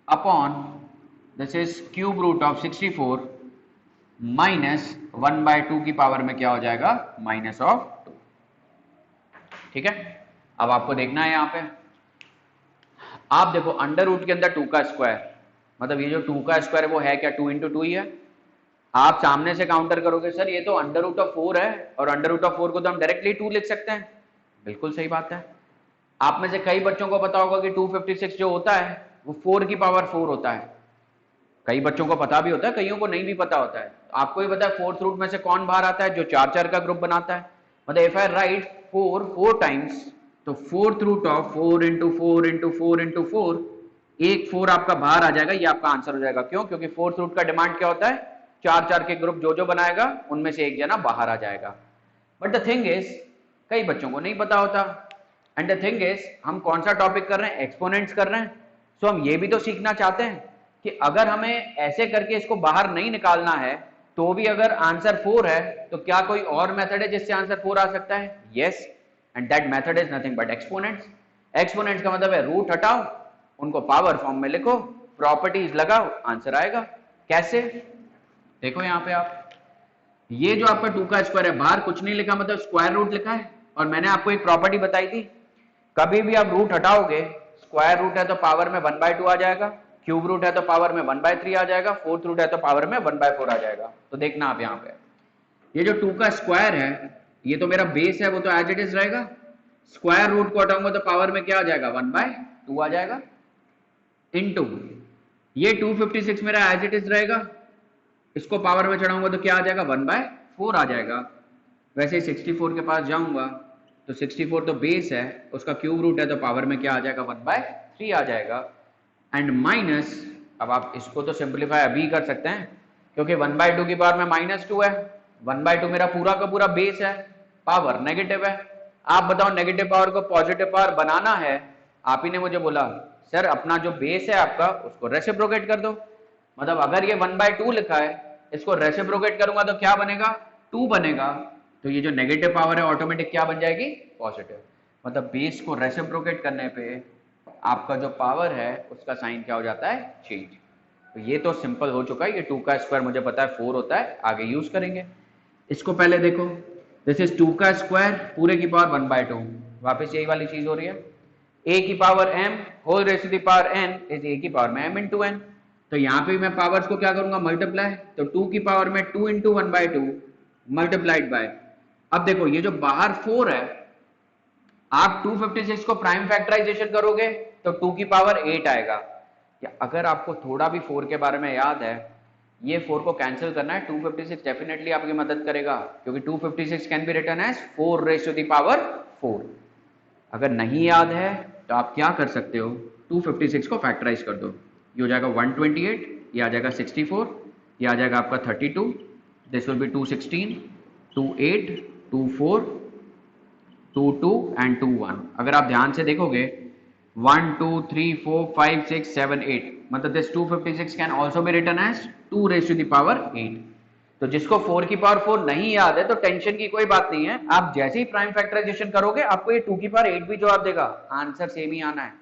upon this is cube root of 64 minus 1/2 की पावर में क्या हो जाएगा, -2। ठीक है, अब आपको देखना है यहां पे, आप देखो अंडर रूट के अंदर 2 का स्क्वायर, मतलब ये जो 2 का स्क्वायर है वो है क्या, 2 × 2 ही है। आप सामने से काउंटर करोगे, सर ये तो अंडर रूट ऑफ 4 है और अंडर रूट ऑफ 4 को तो हम डायरेक्टली 2 लिख सकते हैं। बिल्कुल सही बात है। आप में से कई बच्चों को पता होगा कि 256 जो होता है वो 4 की पावर 4 होता है। कई बच्चों को पता भी होता है, कईयों को नहीं भी पता होता है। आपको भी पता है 4th रूट में से कौन बाहर आता है, जो 4 का ग्रुप बनाता है। मतलब इफ आई राइट 4 टाइम्स, तो 4th रूट ऑफ 4 × 4 × 4 × 4, एक 4 आपका बाहर आ जाएगा, ये आपका आंसर हो जाएगा। क्यों, क्योंकि 4th रूट का डिमांड क्या होता है, 4 के ग्रुप जो बनाएगा उनमें से एक जना बाहर आ जाएगा। बट द थिंग इज, कई बच्चों को नहीं पता होता, एंड द थिंग इज हम कौन सा टॉपिक कर रहे हैं, एक्सपोनेंट्स कर रहे हैं। सो हम ये भी तो सीखना चाहते हैं कि अगर हमें ऐसे करके इसको बाहर नहीं निकालना है तो भी अगर आंसर 4 है तो क्या कोई और मेथड है जिससे आंसर 4 आ सकता है? Yes, and that method is nothing but exponents. Exponents का मतलब है रूट हटाओ, उनको पावर फॉर्म में लिखो, प्रॉपर्टीज लगाओ, आंसर आएगा। कैसे? देखो यहाँ पे आप, ये जो आपका 2 का स्क्वायर है, बाहर कुछ नहीं लिखा मतलब स्क्वायर रूट लिखा है, और मैंने आपको एक प्रॉपर्टी बताई थी, कभी भी आप रूट हटाओगे, स्क्वायर रूट है तो पावर में 1/2 आ जाएगा, क्यूब रूट है तो पावर में 1/3 आ जाएगा, फोर्थ रूट है तो पावर में 1/4 आ जाएगा। तो देखना आप यहाँ पे, ये जो 2 का स्क्वायर है ये तो मेरा बेस है, वो तो एज इट इज रहेगा। स्क्वायर रूट को हटाऊंगा तो पावर में क्या आ जाएगा, 1/2 आ जाएगा, इनटू ये 256 मेरा एज इट इज रहेगा, इसको पावर में चढ़ाऊंगा तो क्या आ जाएगा, 1/4 आ जाएगा। वैसे 64 के पास जाऊंगा तो 64 तो बेस है, उसका क्यूब रूट है तो पावर में क्या आ जाएगा, 1/3 आ जाएगा। एंड माइनस, अब आप इसको तो सिंप्लीफाई अभी कर सकते हैं क्योंकि 1/2 की पावर में -2 है, 1/2 मेरा पूरा का पूरा बेस है, पावर नेगेटिव है। आप बताओ नेगेटिव पावर को पॉजिटिव पावर बनाना है, आप ही ने मुझे बोला सर अपना जो बेस है आपका उसको रेसिप्रोकेट कर दो, मतलब अगर ये 1/2 लिखा है, इसको रेसिप्रोकेट करूंगा तो क्या बनेगा, 2 बनेगा, तो ये जो नेगेटिव पावर है ऑटोमेटिक क्या बन जाएगी, पॉजिटिव। मतलब बेस को रेसिप्रोकेट करने पे आपका जो पावर है उसका साइन क्या हो जाता है, चेंज। तो ये तो सिंपल हो चुका है, ये 2 का स्क्वायर मुझे पता है 4 होता है, आगे यूज करेंगे। इसको पहले देखो, दिस इज 2 का स्क्वायर पूरे की पावर 1/2, वापस यही वाली चीज हो रही है, a की power m whole raise to the power n is a की पावर में m इंटू n। तो यहाँ पे मैं पावर्स को क्या करूंगा, मल्टीप्लाई, तो 2 की पावर में 2 इंटू 1/2 मल्टीप्लाइड बाय, अब देखो ये जो बाहर 4 है, आप 256 को प्राइम फैक्टराइजेशन करोगे तो 2 की पावर 8 आएगा। या अगर आपको थोड़ा भी 4 के बारे में याद है, ये 4 को कैंसिल करना है, 256 डेफिनेटली आपकी मदद करेगा क्योंकि 256 can be written as 4 raise to the power 4। अगर नहीं याद है तो आप क्या कर सकते हो, 256 को फैक्टराइज कर दो, ये हो जाएगा 128, ये आ जाएगा 64, ये आ जाएगा आपका 32, दिस विल बी 216, 28, 24, 22 एंड 21। अगर आप ध्यान से देखोगे 1 2 3 4 5 6 7 8, मतलब this 256 can also be written as 2 raise to the power 8। तो जिसको 4 की पावर 4 नहीं याद है तो टेंशन की कोई बात नहीं है, आप जैसे ही प्राइम फैक्टराइजेशन करोगे आपको ये 2 की पावर 8 भी जवाब देगा, आंसर सेम ही आना है।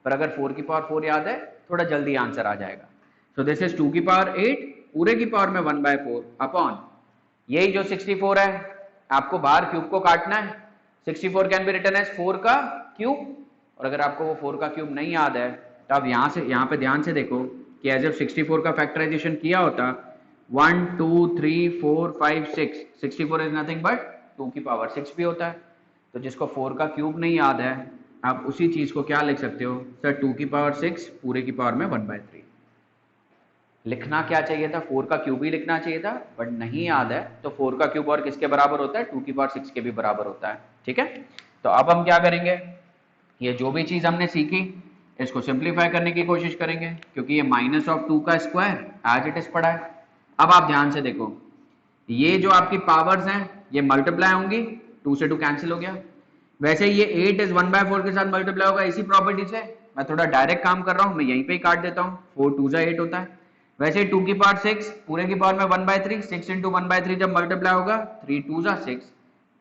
पर अगर 4 की पावर 4 याद है थोड़ा जल्दी आंसर आ जाएगा। सो दिस इज 2 की पावर 8 पूरे की पावर में 1/4 अपॉन यही जो 64 है, आपको बाहर क्यूब को काटना है, 64 कैन बी रिटन एज 4 का क्यूब, और अगर आपको वो 4 का क्यूब नहीं याद है तो आप यहाँ पे ध्यान से देखो कि एज एफ 64 का फैक्टराइजेशन किया होता 1 2 3 4 5 6, 64 इज नथिंग बट 2 की पावर 6 भी होता है। तो जिसको 4 का क्यूब नहीं याद है आप उसी चीज को क्या लिख सकते हो, सर 2 की पावर 6 पूरे की पावर में 1/3। लिखना क्या चाहिए था, 4 का क्यूब ही लिखना चाहिए था, बट नहीं याद है तो 4 का क्यूब और किसके बराबर होता है, 2 की पावर 6 के भी बराबर होता है। ठीक है, तो अब हम क्या करेंगे, ये जो भी चीज हमने सीखी इसको सिंप्लीफाई करने की कोशिश करेंगे क्योंकि ये -2 का स्क्वायर एज इट इज पड़ा है। अब आप ध्यान से देखो, ये जो आपकी पावर्स हैं ये मल्टीप्लाई होंगी, 2 से 2 कैंसिल हो गया, वैसे ये 8 इज 1/4 के साथ मल्टीप्लाई होगा इसी प्रॉपर्टी से। मैं थोड़ा डायरेक्ट काम कर रहा हूं, मैं यहीं पे ही काट देता हूं, 4 2 जा 8 होता है। वैसे 2 की पावर 6 पूरे की पावर में 1/3, 6 इंटू 1/3 जब मल्टीप्लाई होगा 3 2 जा 6,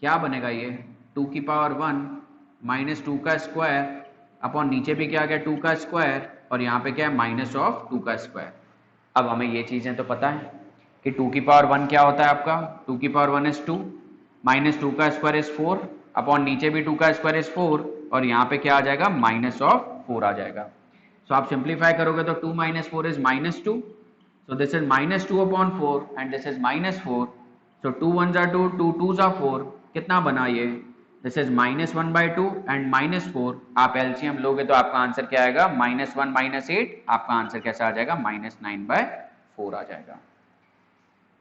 क्या बनेगा ये 2 की पावर 1 माइनस 2 का स्क्वायर अपॉन नीचे भी क्या आ गया 2 का स्क्वायर, और यहाँ पे क्या है -2 का स्क्वायर। अब हमें ये चीजें तो पता है कि 2 की पावर 1 क्या होता है आपका, 2 की पावर 1 इज 2, -2 का स्क्वायर इज 4 अपॉन नीचे भी 2 का स्क्वायर इज 4, और यहाँ पे क्या आ जाएगा -4 आ जाएगा। सो आप सिंप्लीफाई करोगे तो 2 - 4 is -2, so this is -2 upon 4 and this is -4, सो 2 1 जा 2, 2 2 जा 4, कितना बना ये, दिस इज -1/2 एंड -4, आप एलसीएम लोगे तो आपका आंसर क्या आएगा, -1 - 8, आपका आंसर कैसा आ जाएगा, -9/4 आ जाएगा।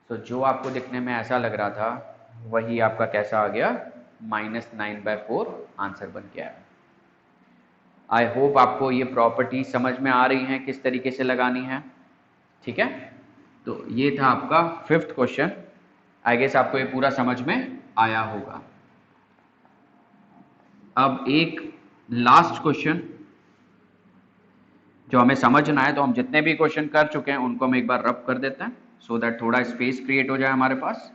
तो जो आपको दिखने में ऐसा लग रहा था वही आपका कैसा आ गया, -9/4 आंसर बन गया है। आई होप आपको ये प्रॉपर्टी समझ में आ रही है किस तरीके से लगानी है। ठीक है, तो ये था आपका 5th क्वेश्चन, आई गेस आपको ये पूरा समझ में आया होगा। अब एक लास्ट क्वेश्चन जो हमें समझना है, तो हम जितने भी क्वेश्चन कर चुके हैं उनको हम एक बार रब कर देते हैं सो दैट थोड़ा स्पेस क्रिएट हो जाए हमारे पास।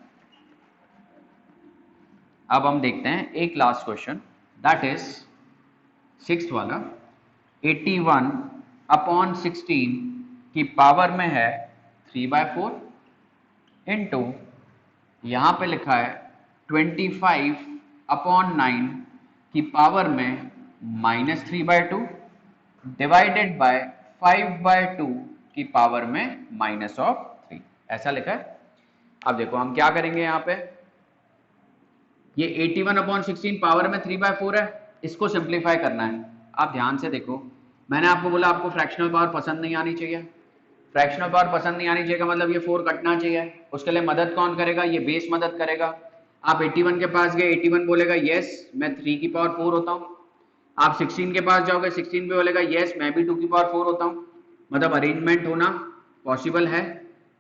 अब हम देखते हैं एक last question, that is 6th वाला। 81/16 की पावर में है 3/4 इंटू यहाँ पे लिखा है 25/9 की पावर में -3/2 डिवाइडेड बाय 5/2 की पावर में -3, ऐसा लिखा है। अब देखो हम क्या करेंगे, यहाँ पे ये 81/16 पावर में 3/4 है, इसको सिंप्लीफाई करना है। आप ध्यान से देखो, मैंने आपको बोला आपको फ्रैक्शनल पावर पसंद नहीं आनी चाहिए। फ्रैक्शनल पावर पसंद नहीं आनी चाहिए का मतलब ये 4 कटना चाहिए। उसके लिए मदद कौन करेगा, ये बेस मदद करेगा। आप 81 के पास गए, 81 बोलेगा यस मैं 3 की पावर 4 होता हूँ। आप 16 के पास जाओगे, 16 भी बोलेगा यस मैं भी 2 की पावर 4 होता हूँ। मतलब अरेंजमेंट होना पॉसिबल है।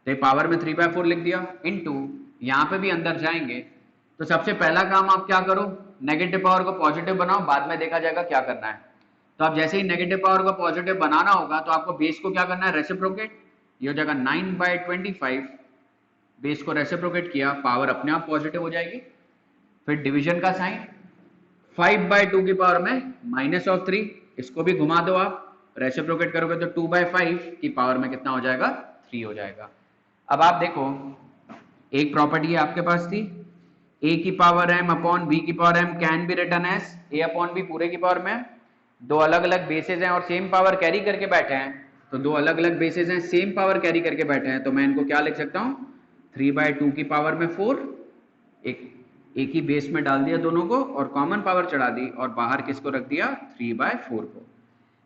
तो पावर में 3/4 लिख दिया, इनटू यहाँ पे भी अंदर जाएंगे तो सबसे पहला काम आप क्या करो, नेगेटिव पावर को पॉजिटिव बनाओ, बाद में देखा जाएगा क्या करना है। तो आप जैसे ही नेगेटिव पावर को पॉजिटिव बनाना होगा तो आपको बेस को क्या करना है, रेसिप्रोकेट। ये हो जाएगा 9/25, बेस को रेसिप्रोकेट किया, पावर अपने आप पॉजिटिव हो जाएगी। फिर डिवीजन का साइन, 5/2 की पावर में -3, इसको भी घुमा दो आप, रेसिप्रोकेट करोगे तो 2/5 की पावर में कितना हो जाएगा, 3 हो जाएगा। अब आप देखो एक प्रॉपर्टी आपके पास थी, a की पावर m अपॉन b की power m can be written as a upon b पूरे की पावर में। दो अलग अलग बेसिस हैं और सेम पावर कैरी करके बैठे हैं, तो दो अलग अलग बेसिस हैं सेम पावर कैरी करके बैठे हैं, तो मैं इनको क्या लिख सकता हूँ, 3/2 की पावर में 4, एक ही बेस में डाल दिया दोनों को और कॉमन पावर चढ़ा दी और बाहर किसको रख दिया, 3/4 को,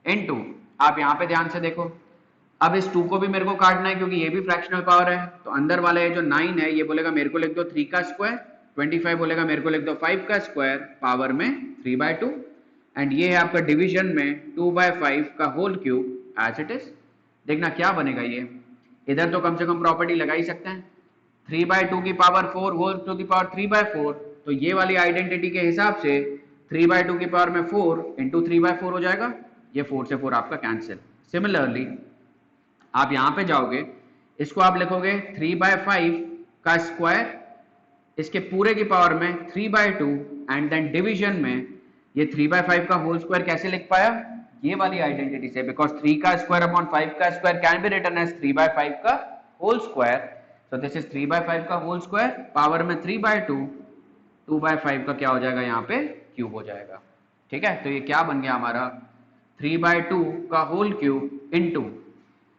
इनटू आप यहाँ पे ध्यान से देखो। अब इस 2 को भी मेरे को काटना है क्योंकि ये भी फ्रैक्शनल पावर है, तो अंदर वाला ये जो 9 है ये बोलेगा मेरे को लिख दो 3 का स्क्वायर, 25 बोलेगा मेरे को लिख दो 5 का स्क्वायर पावर में 3/2, एंड ये है आपका डिवीजन में 2/5 का whole cube as it is. देखना क्या बनेगा, ये इधर तो कम से कम प्रॉपर्टी लगा ही सकते हैं, 3/2 की पावर 4 होल टू की पावर 3/4, तो ये वाली आइडेंटिटी के हिसाब से 3/2 की पावर में 4 इंटू 3/4 हो जाएगा, ये 4 से 4 आपका कैंसिल। सिमिलरली आप यहां पे जाओगे, इसको आप लिखोगे 3/5 का स्क्वायर, इसके पूरे की पावर में 3/2 एंड देन डिवीजन में ये 3/5 का होल स्क्वायर कैसे लिख पाया, ये वाली आइडेंटिटी से, बिकॉज 3 का स्क्वायर अपॉन 5 का square can be written as 3/5 का whole square, so this is 3/5 का होल स्क्वायर पावर में 3/2, 2/5 का क्या हो जाएगा यहाँ पे क्यूब हो जाएगा। ठीक है, तो ये क्या बन गया हमारा, 3/2 का होल क्यूब इंटू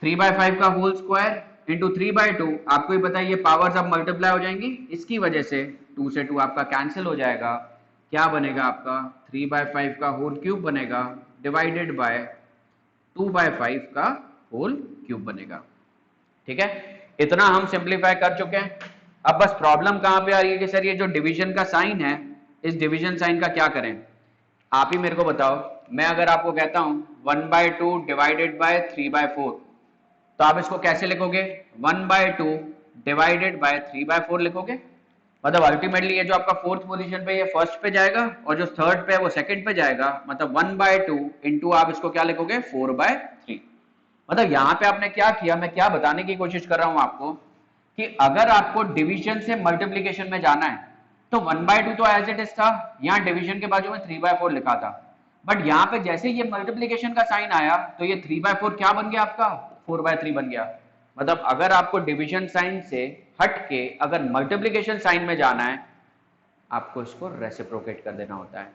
3/5 का होल स्क्वायर इंटू 3/2। आपको ही पता है ये पावर्स अब मल्टीप्लाई हो जाएंगी, इसकी वजह से 2 से 2 आपका कैंसिल हो जाएगा, क्या बनेगा आपका 3/5 का होल क्यूब बनेगा डिवाइडेड बाय 2/5 का होल क्यूब बनेगा। ठीक है, इतना हम सिंप्लीफाई कर चुके हैं। अब बस प्रॉब्लम कहां पे आ रही है कि सर ये जो डिवीजन का साइन है, इस डिवीजन साइन का क्या करें, आप ही मेरे को बताओ। मैं अगर आपको कहता हूं 1/2 डिवाइडेड बाय 3/4, तो आप इसको कैसे लिखोगे, 1/2 डिवाइडेड बाय 3/4 लिखोगे। मतलब अल्टीमेटली ये जो आपका 4th पोजीशन पे ये फर्स्ट पे जाएगा और जो 3rd पे है वो सेकंड पे जाएगा, मतलब 1/2 इंटू आप इसको क्या लिखोगे 4/3। मतलब यहाँ पे आपने क्या किया, मैं क्या बताने की कोशिश कर रहा हूं आपको कि अगर आपको डिवीजन से मल्टीप्लीकेशन में जाना है तो 1/2 तो एज इट इज था, यहाँ डिवीजन के बाजू में 3/4 लिखा था, बट यहाँ पे जैसे ये मल्टीप्लीकेशन का साइन आया तो ये 3/4 क्या बन गया आपका 4/3 बन गया। मतलब अगर आपको डिवीजन साइन से हट के अगर मल्टीप्लीकेशन साइन में जाना है, आपको इसको रेसिप्रोकेट कर देना होता है।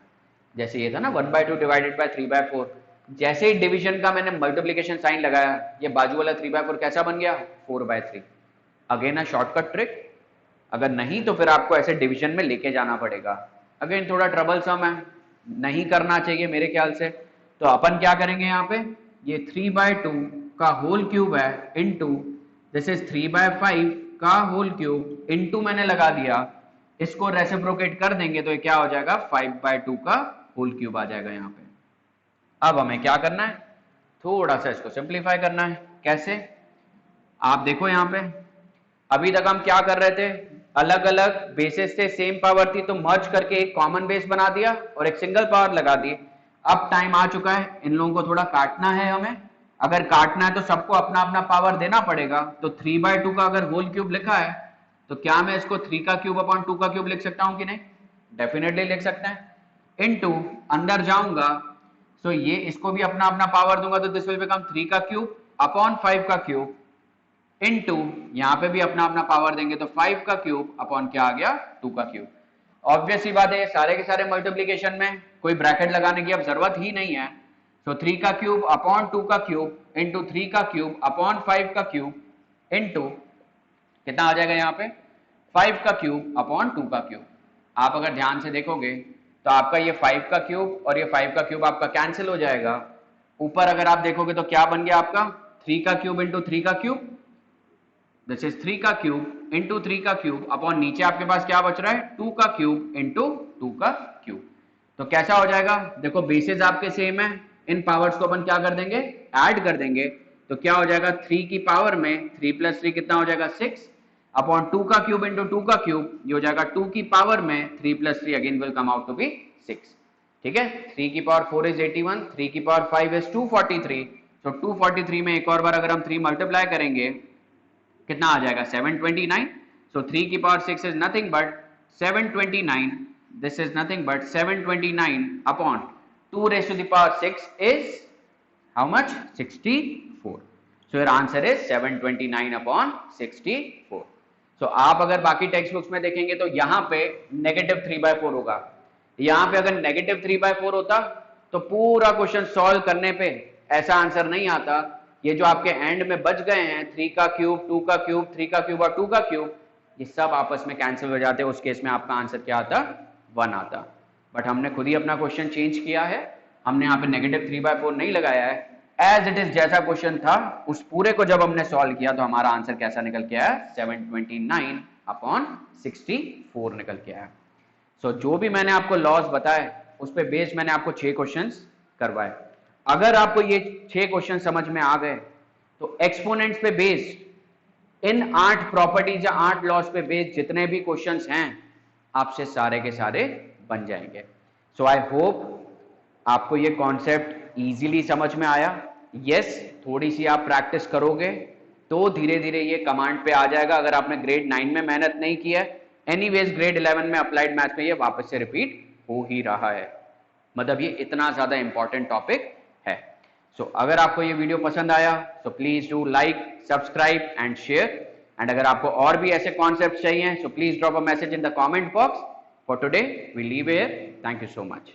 जैसे ये था ना 1/2 डिवाइडेड बाय 3/4, जैसे ही डिवीजन का मैंने मल्टीप्लीकेशन साइन लगाया, ये बाजू वाला 3/4 कैसा बन गया 4/3। अगेन अ शॉर्टकट ट्रिक, अगर नहीं तो फिर आपको ऐसे डिवीजन में लेके जाना पड़ेगा। अगेन थोड़ा ट्रबलसम है, नहीं करना चाहिए मेरे ख्याल से। तो अपन क्या करेंगे, यहाँ पे ये 3/2 का होल क्यूब है इनटू दिस इज 3/5 का होल क्यूब इनटू मैंने लगा दिया, इसको रेसिप्रोकेट कर देंगे तो ये क्या हो जाएगा 5/2 का होल क्यूब आ जाएगा यहाँ पे। अब हमें क्या करना है, थोड़ा सा इसको सिंप्लीफाई करना है। कैसे, आप देखो यहाँ पे अभी तक हम क्या कर रहे थे, अलग अलग बेसिस से सेम पावर थी तो मर्ज करके एक कॉमन बेस बना दिया और एक सिंगल पावर लगा दी। अब टाइम आ चुका है, इन लोगों को थोड़ा काटना है हमें। अगर काटना है तो सबको अपना अपना पावर देना पड़ेगा। तो 3/2 का अगर होल क्यूब लिखा है तो क्या मैं इसको 3 का क्यूब अपॉन 2 का क्यूब लिख सकता हूं कि नहीं? डेफिनेटली लिख सकते हैं। इनटू अंदर जाऊंगा तो ये इसको भी अपना अपना पावर दूंगा तो दिस विल बिकम 3 का क्यूब अपॉन 5 का क्यूब इनटू यहां पे भी अपना अपना पावर देंगे तो 5 का क्यूब अपॉन क्या आ गया? 2 का क्यूब। ऑब्वियस सी बात है, सारे के सारे मल्टीप्लीकेशन में कोई ब्रैकेट लगाने की अब जरूरत ही नहीं है। सो 3 का क्यूब अपॉन 2 का क्यूब इंटू 3 का क्यूब अपॉन 5 का क्यूब इंटू कितना आ जाएगा यहाँ पे? 5 का क्यूब अपॉन 2 का क्यूब। आप अगर ध्यान से देखोगे तो आपका ये 5 का क्यूब और ये 5 का क्यूब आपका कैंसिल हो जाएगा। ऊपर अगर आप देखोगे तो क्या बन गया आपका? 3 का क्यूब इंटू 3 का क्यूब, दिस इज 3 का क्यूब इंटू 3 का क्यूब अपॉन नीचे आपके पास क्या बच रहा है? 2 का क्यूब इंटू 2 का क्यूब। तो कैसा हो जाएगा? देखो बेसिस आपके सेम है, इन पावर्स को अपन क्या कर देंगे? ऐड कर देंगे। तो क्या हो जाएगा? 3 की पावर में 3 + 3 कितना हो जाएगा? 6 अपॉन 2 का क्यूब इंटू 2 का क्यूब, ये हो जाएगा 2 की पावर में 3 + 3 again will come out to be 6। ठीक है, 3 की पावर 4 इज 81, 3 की पावर 5 इज 243। तो 243 में एक और बार अगर हम 3 मल्टीप्लाई करेंगे कितना आ जाएगा? 729। सो 3 की power 6 is nothing but 729, this is nothing but 729 upon 2 raised to the power 6 is how much? 64. So your answer is 729 upon 64. So आप अगर बाकी टेक्स्ट बुक्स में देखेंगे तो यहाँ पे -3/4 होगा। यहाँ पे अगर -3/4 होता तो पूरा क्वेश्चन सॉल्व करने पे ऐसा आंसर नहीं आता। ये जो आपके एंड में बच गए हैं 3 का क्यूब, 2 का क्यूब, 3 का क्यूब और 2 का क्यूब, ये सब आपस में कैंसिल हो जाते हैं। उस केस में आपका आंसर क्या आता? 1 आता। बट हमने खुद ही अपना क्वेश्चन चेंज किया है, हमने यहाँ पे -3/4 नहीं लगाया है। एज इट इज जैसा क्वेश्चन था उस पूरे को जब हमने सॉल्व किया तो हमारा आंसर कैसा निकल के आया? 729 अपॉन 64 निकल के आया। सो जो भी मैंने आपको लॉस बताए उस पे बेस्ड मैंने आपको 6 क्वेश्चंस करवाए। अगर आपको ये 6 क्वेश्चन समझ में आ गए तो एक्सपोनेंट्स पे बेस्ड इन 8 प्रॉपर्टीज या 8 लॉस पे बेस्ड जितने भी क्वेश्चंस हैं आपसे सारे के सारे बन जाएंगे। सो आई होप आपको ये कॉन्सेप्ट इजीली समझ में आया। यस, थोड़ी सी आप प्रैक्टिस करोगे तो धीरे धीरे ये कमांड पे आ जाएगा। अगर आपने ग्रेड 9 में मेहनत नहीं की है, एनीवेज ग्रेड 11 में अप्लाइड मैथ में ये वापस से रिपीट हो ही रहा है। मतलब ये इतना ज्यादा इंपॉर्टेंट टॉपिक है। सो अगर आपको ये वीडियो पसंद आया तो please do like, subscribe and share. And अगर आपको और भी ऐसे कॉन्सेप्ट चाहिए so please drop a message in the comment box. For today we leave here. Thank you so much.